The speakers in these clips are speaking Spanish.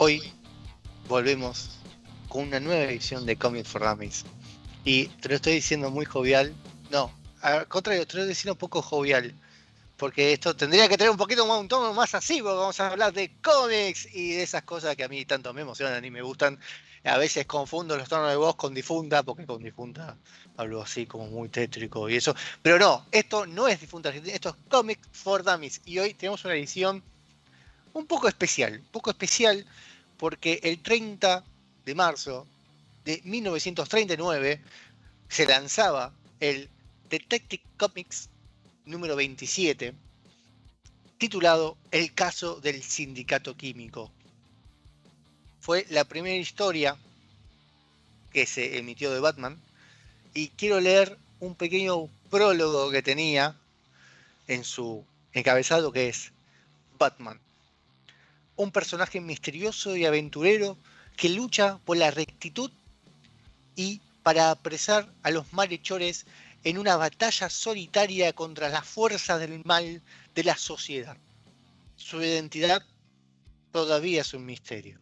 Hoy volvemos con una nueva edición de Comics for Dummies. Y te lo estoy diciendo muy jovial. No, al contrario, te lo estoy diciendo un poco jovial. Porque esto tendría que tener un poquito más, un tono más así, porque vamos a hablar de cómics y de esas cosas que a mí tanto me emocionan y me gustan. A veces confundo los tonos de voz con difunta, porque con difunta hablo así como muy tétrico y eso. Pero no, esto no es difunta, esto es Comics for Dummies. Y hoy tenemos una edición un poco especial porque el 30 de marzo de 1939 se lanzaba el Detective Comics número 27, titulado El caso del sindicato químico. Fue la primera historia que se emitió de Batman y quiero leer un pequeño prólogo que tenía en su encabezado, que es: Batman, un personaje misterioso y aventurero que lucha por la rectitud y para apresar a los malhechores en una batalla solitaria contra las fuerzas del mal de la sociedad. Su identidad todavía es un misterio.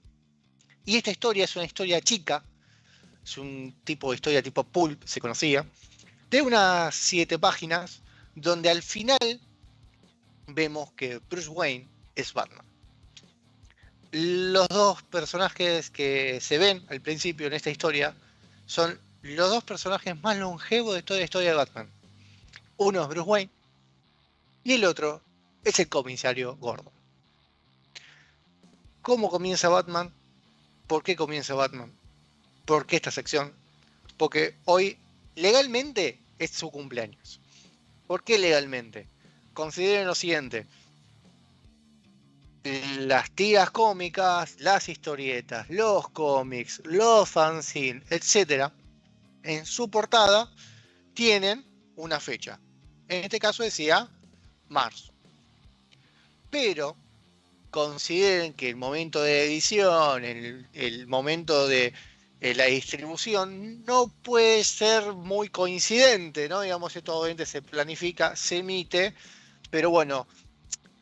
Y esta historia es una historia chica, es un tipo de historia tipo pulp, se conocía, de unas 7 páginas, donde al final vemos que Bruce Wayne es Batman. Los dos personajes que se ven al principio en esta historia son los dos personajes más longevos de toda la historia de Batman. Uno es Bruce Wayne y el otro es el comisario Gordon. ¿Cómo comienza Batman? ¿Por qué comienza Batman? ¿Por qué esta sección? Porque hoy legalmente es su cumpleaños. ¿Por qué legalmente? Consideren lo siguiente: las tiras cómicas, las historietas, los cómics, los fanzines, etc., en su portada tienen una fecha. En este caso decía marzo. Pero consideren que el momento de edición, el momento de la distribución no puede ser muy coincidente, ¿no? Digamos, esto obviamente se planifica, se emite, pero bueno,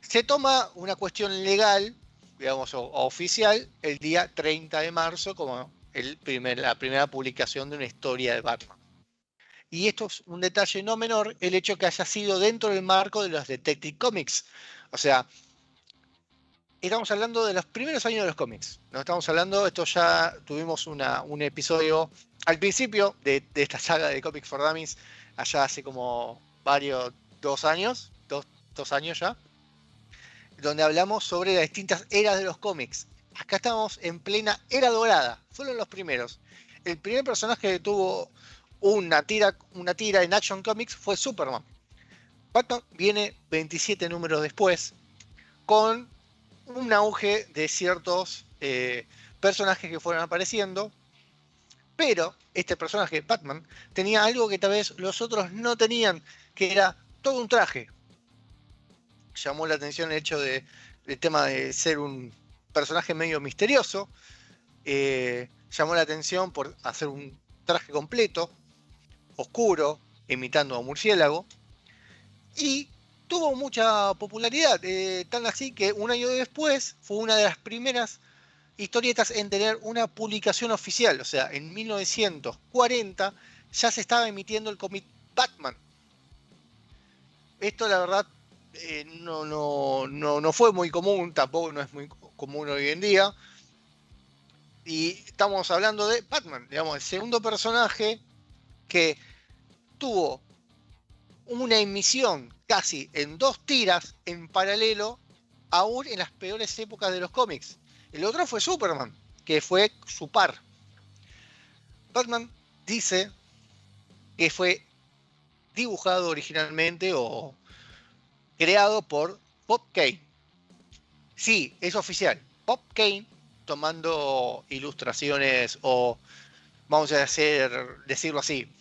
se toma una cuestión legal, digamos, o oficial, el día 30 de marzo como la primera publicación de una historia de Batman. Y esto es un detalle no menor, el hecho que haya sido dentro del marco de los Detective Comics. O sea, estamos hablando de los primeros años de los cómics. No estamos hablando, esto ya tuvimos un episodio al principio de esta saga de Comics for Dummies, allá hace como varios, 2 años, dos años ya, donde hablamos sobre las distintas eras de los cómics. Acá estamos en plena era dorada, fueron los primeros. El primer personaje que tuvo una tira en Action Comics fue Superman. Batman viene 27 números después, con un auge de ciertos personajes que fueron apareciendo, pero este personaje, Batman, tenía algo que tal vez los otros no tenían, que era todo un traje. Llamó la atención el hecho del tema de ser un personaje medio misterioso, llamó la atención por hacer un traje completo, oscuro, imitando a un murciélago, y tuvo mucha popularidad, tan así que un año después fue una de las primeras historietas en tener una publicación oficial. O sea, en 1940 ya se estaba emitiendo el cómic Batman. Esto la verdad no fue muy común, tampoco no es muy común hoy en día. Y estamos hablando de Batman, digamos, el segundo personaje que tuvo una emisión casi en 2 tiras en paralelo, aún en las peores épocas de los cómics. El otro fue Superman, que fue su par. Batman dice que fue dibujado originalmente o creado por Bob Kane. Sí, es oficial. Bob Kane, tomando ilustraciones o, vamos a decirlo así,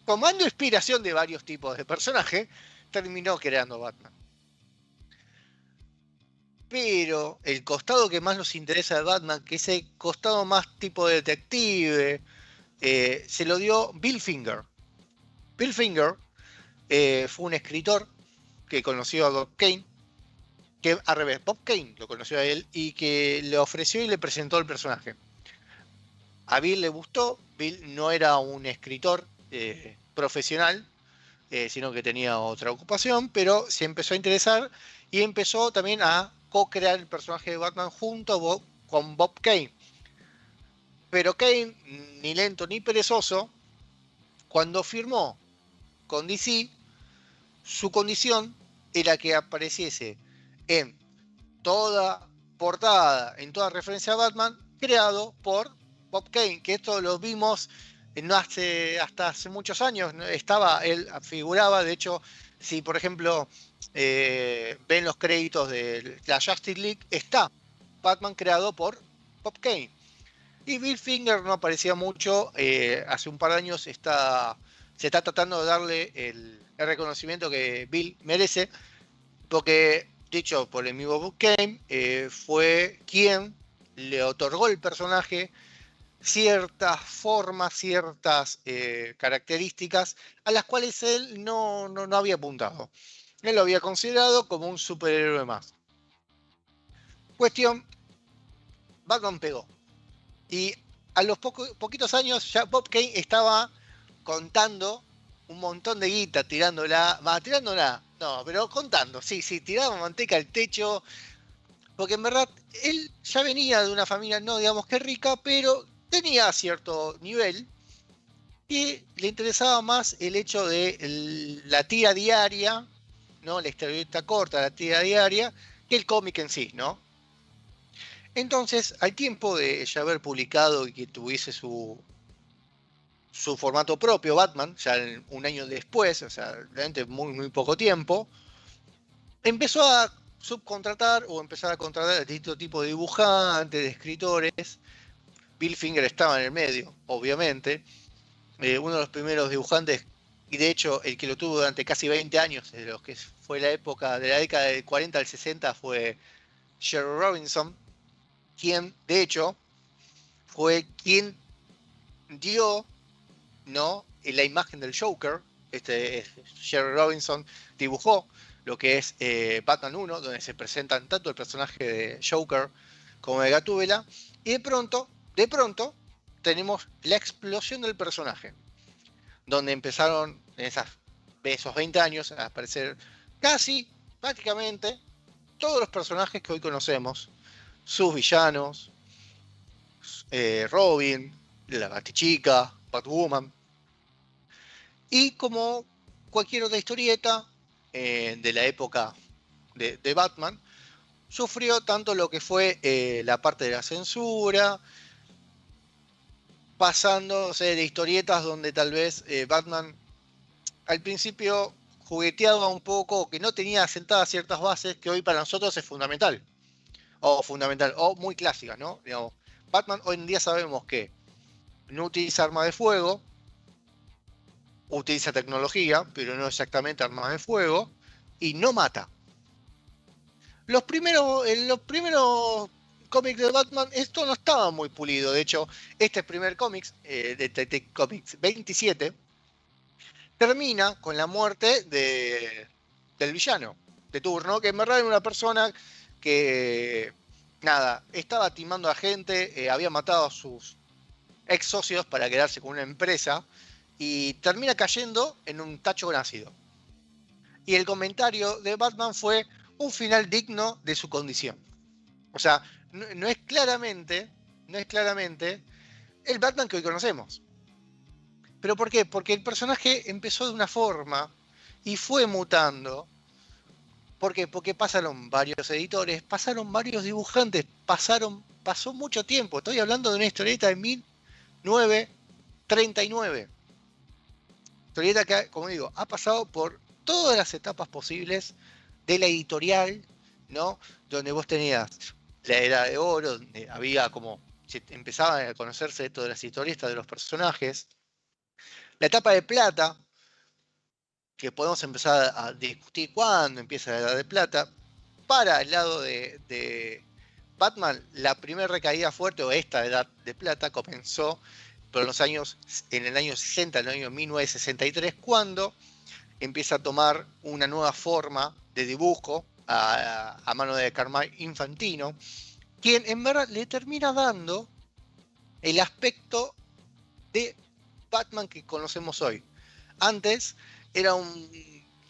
tomando inspiración de varios tipos de personajes, terminó creando Batman. Pero el costado que más nos interesa de Batman, que es el costado más tipo de detective, se lo dio Bill Finger. Bill Finger fue un escritor que conoció a Bob Kane que al revés, Bob Kane lo conoció a él y que le ofreció y le presentó el personaje. A Bill le gustó. Bill no era un escritor profesional, sino que tenía otra ocupación, pero se empezó a interesar y empezó también a co-crear el personaje de Batman junto con Bob Kane. Pero Kane, ni lento ni perezoso, cuando firmó con DC, su condición era que apareciese en toda portada, en toda referencia a Batman, creado por Bob Kane, que esto lo vimos no hasta hace muchos años. Él figuraba, de hecho, si por ejemplo ven los créditos de la Justice League, está Batman creado por Bob Kane. Y Bill Finger no aparecía mucho, hace un par de años se está tratando de darle el reconocimiento que Bill merece, porque dicho por el mismo Bob Kane, fue quien le otorgó al personaje ciertas formas, ciertas características a las cuales él no había apuntado. Él lo había considerado como un superhéroe más. Cuestión, Batman pegó. Y a los poquitos años ya Bob Kane estaba contando un montón de guita, tirándola, no, pero contando, sí, tiraba manteca al techo, porque en verdad él ya venía de una familia, no digamos que rica, pero tenía cierto nivel y le interesaba más el hecho de la tira diaria, ¿no? La historieta corta, la tira diaria, que el cómic en sí, ¿no? Entonces, al tiempo de ya haber publicado y que tuviese su formato propio, Batman, ya un año después, o sea, realmente muy poco tiempo, empezó a subcontratar o empezar a contratar a distintos tipos de dibujantes, de escritores. Bill Finger estaba en el medio, obviamente. Uno de los primeros dibujantes, y de hecho el que lo tuvo durante casi 20 años, de los que fue la época de la década del 40 al 60, fue Jerry Robinson, quien de hecho fue quien dio, ¿no?, la imagen del Joker. Jerry Robinson dibujó lo que es Batman 1, donde se presentan tanto el personaje de Joker como de Gatúbela, y de pronto tenemos la explosión del personaje, donde empezaron en esos 20 años a aparecer prácticamente todos los personajes que hoy conocemos, sus villanos, Robin, la Batichica, Batwoman, y como cualquier otra historieta de la época de Batman, sufrió tanto lo que fue la parte de la censura, pasándose de historietas donde tal vez Batman al principio jugueteaba un poco, que no tenía asentadas ciertas bases que hoy para nosotros es fundamental, o muy clásica, ¿no? Digamos, Batman hoy en día sabemos que no utiliza armas de fuego, utiliza tecnología, pero no exactamente armas de fuego, y no mata. Los primeros cómics de Batman, esto no estaba muy pulido. De hecho, este primer cómic, de Detective Comics 27, termina con la muerte del villano de turno, que en verdad era una persona que, nada, estaba timando a gente, había matado a sus ex socios para quedarse con una empresa, y termina cayendo en un tacho con ácido. Y el comentario de Batman fue un final digno de su condición. O sea, no es claramente el Batman que hoy conocemos. ¿Pero por qué? Porque el personaje empezó de una forma y fue mutando. ¿Por qué? Porque pasaron varios editores, pasaron varios dibujantes, pasó mucho tiempo. Estoy hablando de una historieta de 1939. Historieta que, como digo, ha pasado por todas las etapas posibles de la editorial, ¿no? Donde vos tenías la Era de Oro, donde había como, se empezaban a conocerse esto de las historietas de los personajes. La etapa de plata, que podemos empezar a discutir cuándo empieza la Edad de Plata. Para el lado de Batman, la primera recaída fuerte, o esta Edad de Plata, comenzó en el año 60, en el año 1963, cuando empieza a tomar una nueva forma de dibujo, a mano de Carmine Infantino, quien en verdad le termina dando el aspecto de Batman que conocemos hoy. Antes era un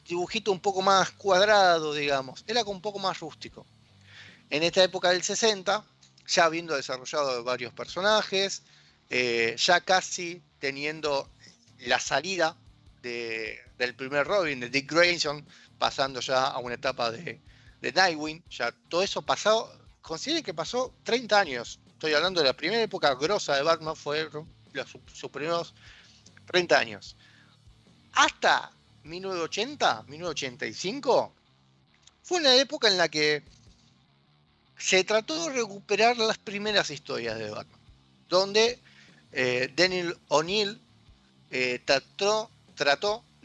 dibujito un poco más cuadrado, digamos, era un poco más rústico. En esta época del 60, ya habiendo desarrollado varios personajes, ya casi teniendo la salida del primer Robin, de Dick Grayson, pasando ya a una etapa de Nightwing, ya todo eso pasado, consideren que pasó 30 años. Estoy hablando de la primera época grosa de Batman, fue sus primeros 30 años. Hasta 1980, 1985, fue una época en la que se trató de recuperar las primeras historias de Batman, donde Daniel O'Neill trató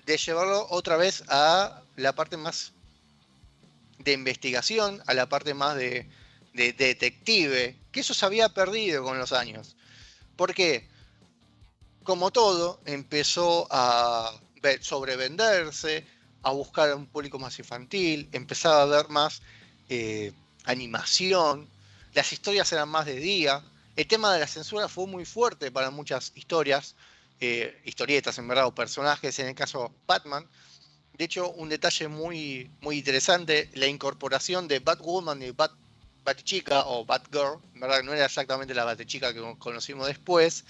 de llevarlo otra vez a la parte más de investigación, a la parte más de detective, que eso se había perdido con los años. Porque, como todo, empezó a sobrevenderse, a buscar un público más infantil, empezaba a ver más animación, las historias eran más de día, el tema de la censura fue muy fuerte para muchas historias, historietas en verdad, o personajes, en el caso Batman. De hecho, un detalle muy, muy interesante, la incorporación de Batwoman y Batchica o Batgirl, en verdad no era exactamente la Batchica que conocimos después,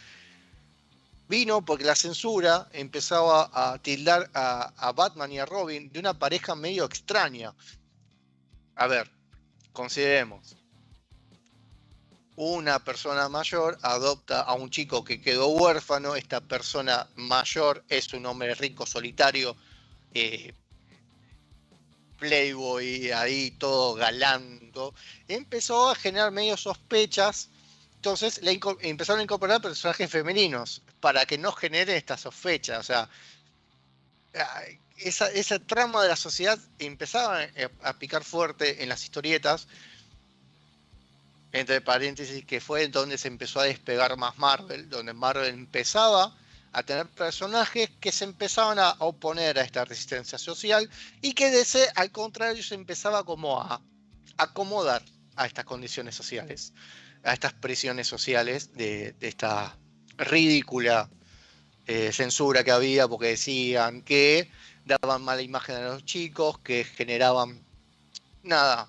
vino porque la censura empezaba a tildar a Batman y a Robin de una pareja medio extraña. A ver, consideremos. Una persona mayor adopta a un chico que quedó huérfano. Esta persona mayor es un hombre rico, solitario, playboy, ahí todo galando. Empezó a generar medio sospechas. Entonces empezaron a incorporar personajes femeninos para que no genere esta sospecha. O sea, esa trama de la sociedad empezaba a picar fuerte en las historietas, entre paréntesis, que fue donde se empezó a despegar más Marvel, donde Marvel empezaba a tener personajes que se empezaban a oponer a esta resistencia social y que DC, al contrario, se empezaba como a acomodar a estas condiciones sociales, a estas presiones sociales de esta ridícula censura que había, porque decían que daban mala imagen a los chicos, que generaban, nada,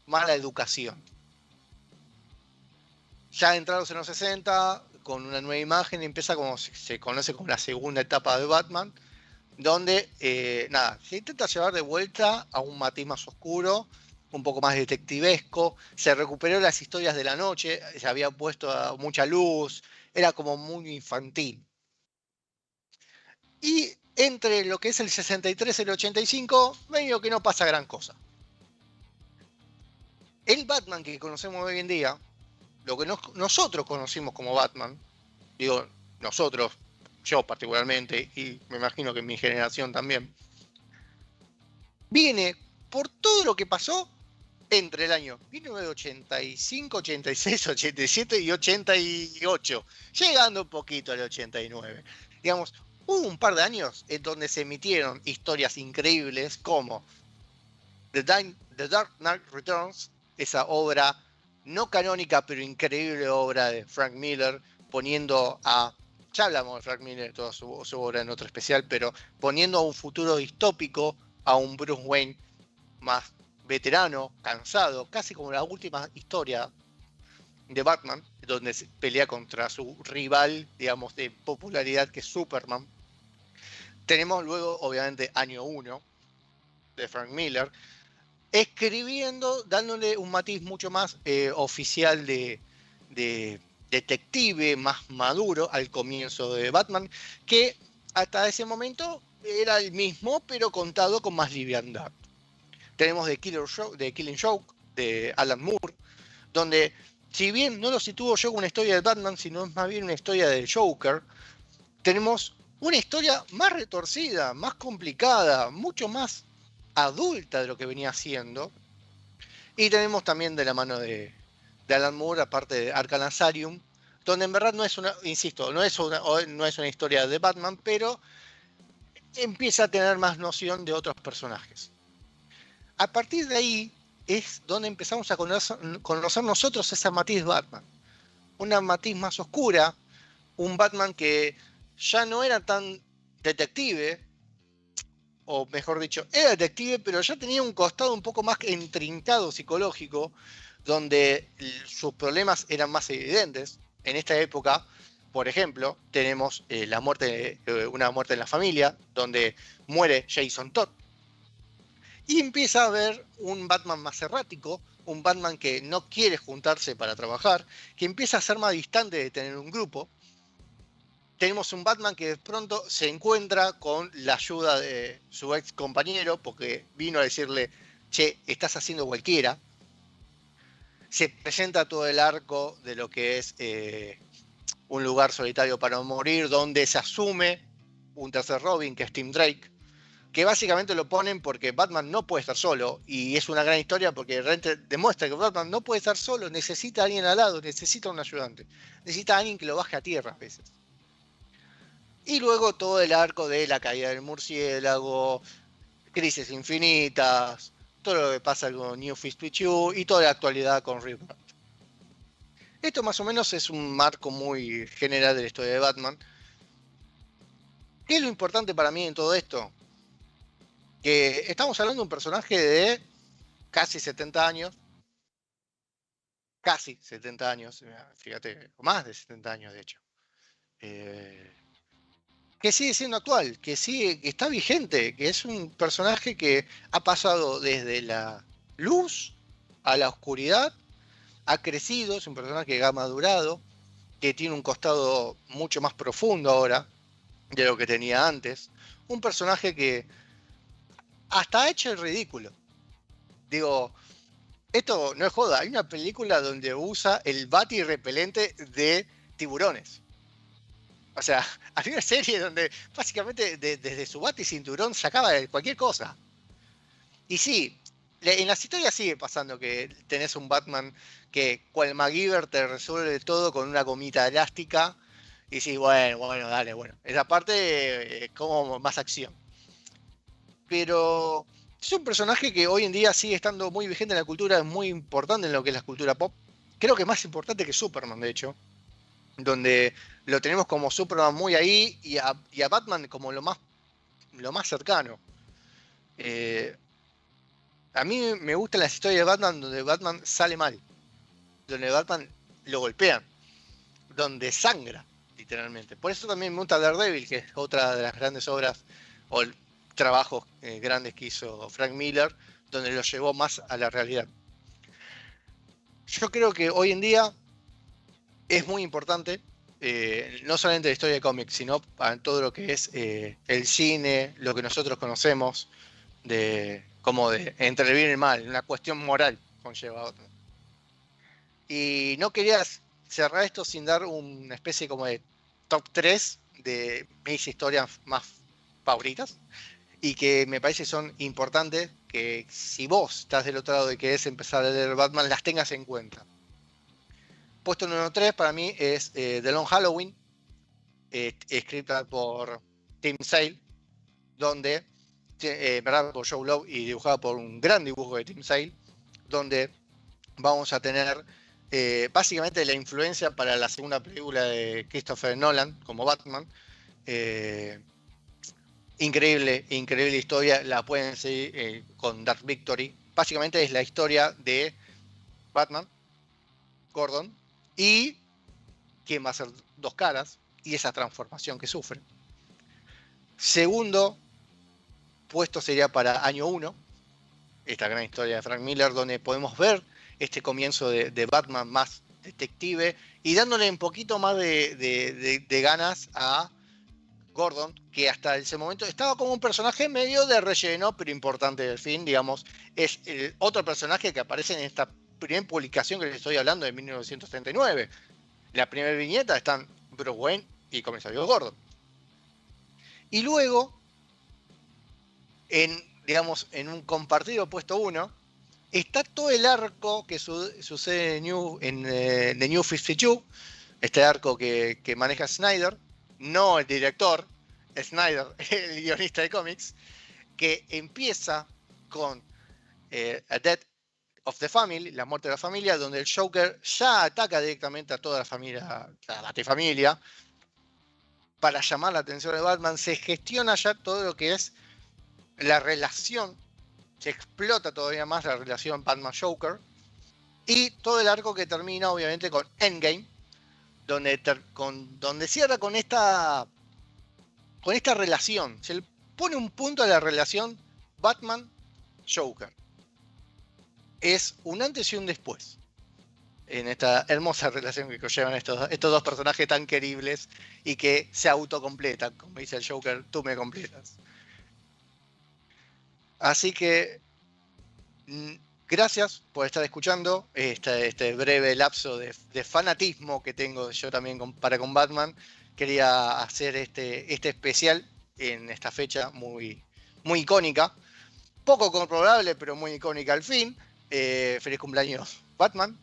mala educación. Ya entrados en los 60, con una nueva imagen, empieza como se conoce como la segunda etapa de Batman, donde, nada, se intenta llevar de vuelta a un matiz más oscuro, un poco más detectivesco, se recuperó las historias de la noche, se había puesto mucha luz, era como muy infantil. Y entre lo que es el 63 y el 85, medio que no pasa gran cosa. El Batman que conocemos hoy en día, lo que nosotros conocimos como Batman, digo nosotros, yo particularmente, y me imagino que mi generación también, viene por todo lo que pasó entre el año 1985, 86, 87 y 88, llegando un poquito al 89. Digamos, hubo un par de años en donde se emitieron historias increíbles como The Dark Knight Returns, esa obra no canónica pero increíble obra de Frank Miller, poniendo a, ya hablamos de Frank Miller, toda su obra en otro especial, pero poniendo a un futuro distópico, a un Bruce Wayne más veterano, cansado, casi como la última historia de Batman, donde se pelea contra su rival, digamos, de popularidad, que es Superman. Tenemos luego, obviamente, Año 1 de Frank Miller, escribiendo, dándole un matiz mucho más oficial de detective, más maduro al comienzo de Batman, que hasta ese momento era el mismo, pero contado con más liviandad. Tenemos The Killing Joke de Alan Moore, donde, si bien no lo sitúo yo con una historia de Batman, sino es más bien una historia del Joker, tenemos una historia más retorcida, más complicada, mucho más adulta de lo que venía haciendo. Y tenemos también de la mano de Alan Moore, aparte de Arkham Asylum, donde en verdad no es una, insisto, no es una historia de Batman, pero empieza a tener más noción de otros personajes. A partir de ahí es donde empezamos a conocer nosotros esa matiz Batman. Una matiz más oscura, un Batman que ya no era tan detective, o mejor dicho, era detective, pero ya tenía un costado un poco más intrincado psicológico, donde sus problemas eran más evidentes. En esta época, por ejemplo, tenemos una muerte en la familia, donde muere Jason Todd. Y empieza a haber un Batman más errático, un Batman que no quiere juntarse para trabajar, que empieza a ser más distante de tener un grupo. Tenemos un Batman que de pronto se encuentra con la ayuda de su ex compañero, porque vino a decirle, che, estás haciendo cualquiera. Se presenta todo el arco de lo que es Un lugar solitario para morir, donde se asume un tercer Robin, que es Tim Drake, que básicamente lo ponen porque Batman no puede estar solo, y es una gran historia porque realmente demuestra que Batman no puede estar solo, necesita a alguien al lado, necesita un ayudante, necesita a alguien que lo baje a tierra a veces. Y luego todo el arco de la caída del murciélago, crisis infinitas, todo lo que pasa con New 52 y toda la actualidad con Rebirth. Esto más o menos es un marco muy general de la historia de Batman. ¿Qué es lo importante para mí en todo esto? Que estamos hablando de un personaje de casi 70 años, fíjate, o más de 70 años de hecho, que sigue siendo actual, que está vigente, que es un personaje que ha pasado desde la luz a la oscuridad, ha crecido, es un personaje que ha madurado, que tiene un costado mucho más profundo ahora de lo que tenía antes, un personaje que hasta ha hecho el ridículo. Digo, esto no es joda, hay una película donde usa el bati repelente de tiburones. O sea, había una serie donde básicamente desde su bati cinturón sacaba cualquier cosa. Y sí, en las historias sigue pasando que tenés un Batman que cual MacGyver te resuelve todo con una gomita elástica. Y sí, bueno, dale, bueno. Esa parte es como más acción. Pero es un personaje que hoy en día sigue estando muy vigente en la cultura, es muy importante en lo que es la cultura pop. Creo que más importante que Superman, de hecho. Donde lo tenemos como Superman muy ahí y a Batman como lo más cercano. Eh, a mí me gustan las historias de Batman donde Batman sale mal, donde Batman lo golpean, donde sangra, literalmente. Por eso también me gusta Daredevil, que es otra de las grandes obras o trabajos grandes que hizo Frank Miller, donde lo llevó más a la realidad. Yo creo que hoy en día es muy importante, no solamente la historia de cómics, sino para todo lo que es el cine, lo que nosotros conocemos, como de entre el bien y el mal, una cuestión moral conlleva otra. Y no quería cerrar esto sin dar una especie como de top 3 de mis historias más favoritas y que me parece son importantes que si vos estás del otro lado de querés empezar a leer Batman, las tengas en cuenta. Puesto número 3 para mí es The Long Halloween, escrita por Tim Sale, donde, ¿verdad? Por Joe Love y dibujada por un gran dibujo de Tim Sale, donde vamos a tener básicamente la influencia para la segunda película de Christopher Nolan como Batman. Increíble historia, la pueden seguir con Dark Victory. Básicamente es la historia de Batman, Gordon, y quien va a ser Dos Caras, y esa transformación que sufre. Segundo puesto sería para Año 1, esta gran historia de Frank Miller, donde podemos ver este comienzo de Batman más detective y dándole un poquito más de ganas a Gordon, que hasta ese momento estaba como un personaje medio de relleno, pero importante del fin, digamos. Es el otro personaje que aparece en esta primera publicación que les estoy hablando de 1939. La primera viñeta están Bruce Wayne y Comisario Gordon. Y luego, en un compartido puesto 1, está todo el arco que sucede en The New 52, este arco que maneja Snyder, no el director, Snyder, el guionista de cómics, que empieza con A Death of the Family, la muerte de la familia, donde el Joker ya ataca directamente a toda la familia, la Batifamilia, para llamar la atención de Batman. Se gestiona ya todo lo que es la relación, se explota todavía más la relación Batman-Joker, y todo el arco que termina obviamente con Endgame, donde cierra con esta relación. Se le pone un punto a la relación Batman-Joker. Es un antes y un después en esta hermosa relación que llevan estos dos personajes tan queribles y que se autocompletan. Como dice el Joker, tú me completas. Así que gracias por estar escuchando este breve lapso de fanatismo que tengo yo también para con Batman. Quería hacer este especial en esta fecha muy, muy icónica. Poco comprobable, pero muy icónica al fin. Feliz cumpleaños, Batman.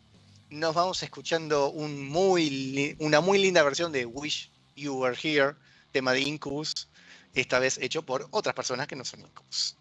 Nos vamos escuchando una muy linda versión de Wish You Were Here, tema de Incubus, esta vez hecho por otras personas que no son Incubus.